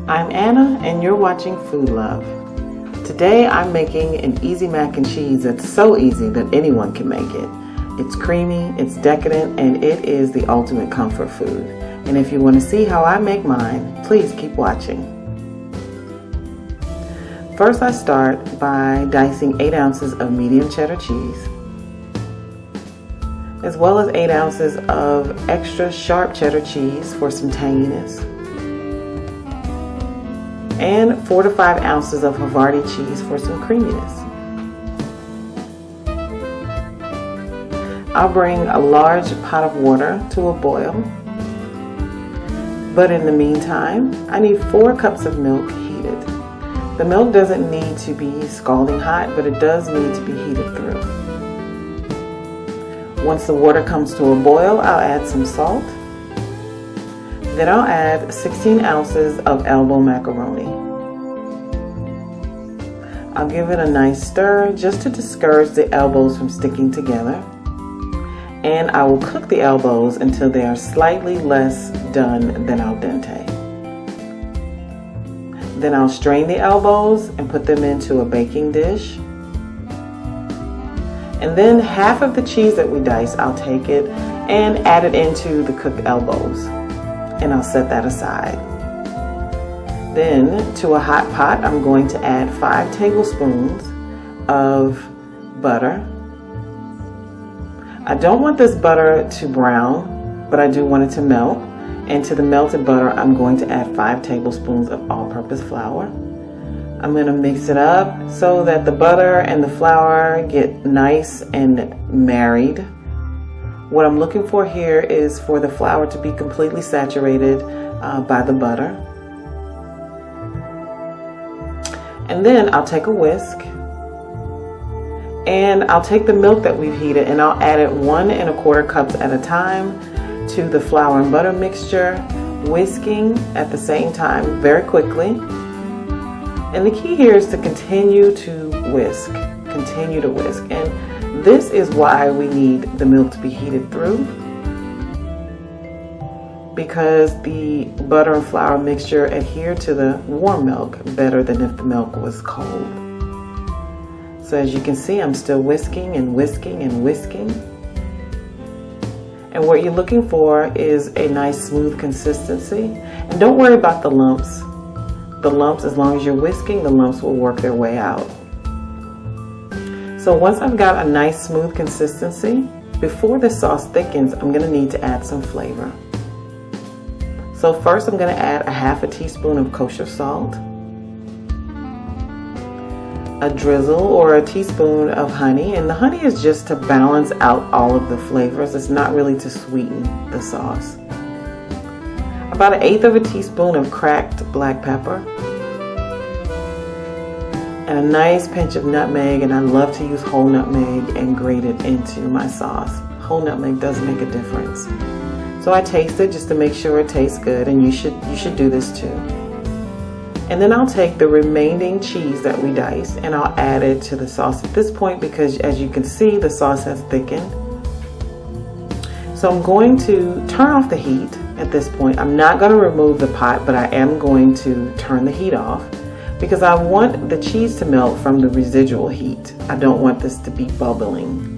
I'm Anna and you're watching Food Love. Today I'm making an easy mac and cheese that's so easy that anyone can make it. It's creamy, it's decadent, and it is the ultimate comfort food. And if you want to see how I make mine, please keep watching. First I start by dicing 8 ounces of medium cheddar cheese, as well as 8 ounces of extra sharp cheddar cheese for some tanginess, and 4 to 5 ounces of Havarti cheese for some creaminess. I'll bring a large pot of water to a boil, but in the meantime, I need 4 cups of milk heated. The milk doesn't need to be scalding hot, but it does need to be heated through. Once the water comes to a boil, I'll add some salt. Then I'll add 16 ounces of elbow macaroni. I'll give it a nice stir just to discourage the elbows from sticking together. And I will cook the elbows until they are slightly less done than al dente. Then I'll strain the elbows and put them into a baking dish. And then half of the cheese that we diced, I'll take it and add it into the cooked elbows. And I'll set that aside. Then to a hot pot, I'm going to add 5 tablespoons of butter. I don't want this butter to brown, but I do want it to melt. And to the melted butter, I'm going to add 5 tablespoons of all-purpose flour. I'm going to mix it up so that the butter and the flour get nice and married. What I'm looking for here is for the flour to be completely saturated by the butter. And then I'll take a whisk and I'll take the milk that we've heated and I'll add it 1 1/4 cups at a time to the flour and butter mixture, whisking at the same time very quickly. And the key here is to continue to whisk, And this is why we need the milk to be heated through, because the butter and flour mixture adhere to the warm milk better than if the milk was cold. So as you can see, I'm still whisking and whisking and whisking. And what you're looking for is a nice smooth consistency. And don't worry about the lumps. The lumps, as long as you're whisking, the lumps will work their way out. So once I've got a nice smooth consistency, before the sauce thickens, I'm going to need to add some flavor. So first I'm going to add a 1/2 teaspoon of kosher salt, a drizzle or a teaspoon of honey, and the honey is just to balance out all of the flavors. It's not really to sweeten the sauce. About 1/8 teaspoon of cracked black pepper, and a nice pinch of nutmeg, and I love to use whole nutmeg and grate it into my sauce. Whole nutmeg does make a difference. So I taste it just to make sure it tastes good, and you should do this too. And then I'll take the remaining cheese that we diced and I'll add it to the sauce at this point, because as you can see, the sauce has thickened. So I'm going to turn off the heat at this point. I'm not going to remove the pot, but I am going to turn the heat off because I want the cheese to melt from the residual heat. I don't want this to be bubbling.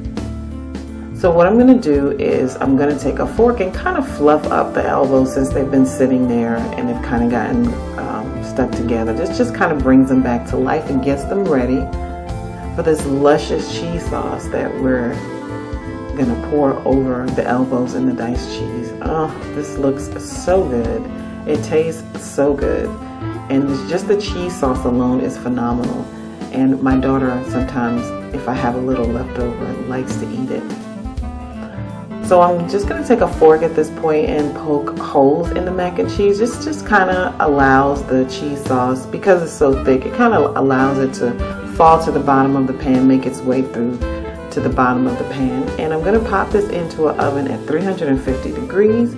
So what I'm going to do is I'm going to take a fork and kind of fluff up the elbows since they've been sitting there and they've kind of gotten stuck together. This just kind of brings them back to life and gets them ready for this luscious cheese sauce that we're going to pour over the elbows and the diced cheese. Oh, this looks so good. It tastes so good. And just the cheese sauce alone is phenomenal. And my daughter sometimes, if I have a little left over, likes to eat it. So I'm just going to take a fork at this point and poke holes in the mac and cheese. This just kind of allows the cheese sauce, because it's so thick, it kind of allows it to fall to the bottom of the pan, make its way through to the bottom of the pan. And I'm going to pop this into an oven at 350 degrees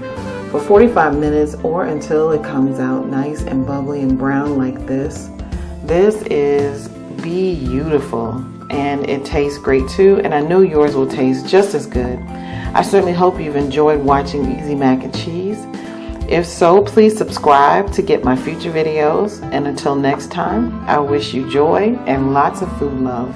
for 45 minutes or until it comes out nice and bubbly and brown like this. This is beautiful and it tastes great too, and I know yours will taste just as good. I certainly hope you've enjoyed watching Easy Mac and Cheese. If so, please subscribe to get my future videos. And until next time, I wish you joy and lots of food love.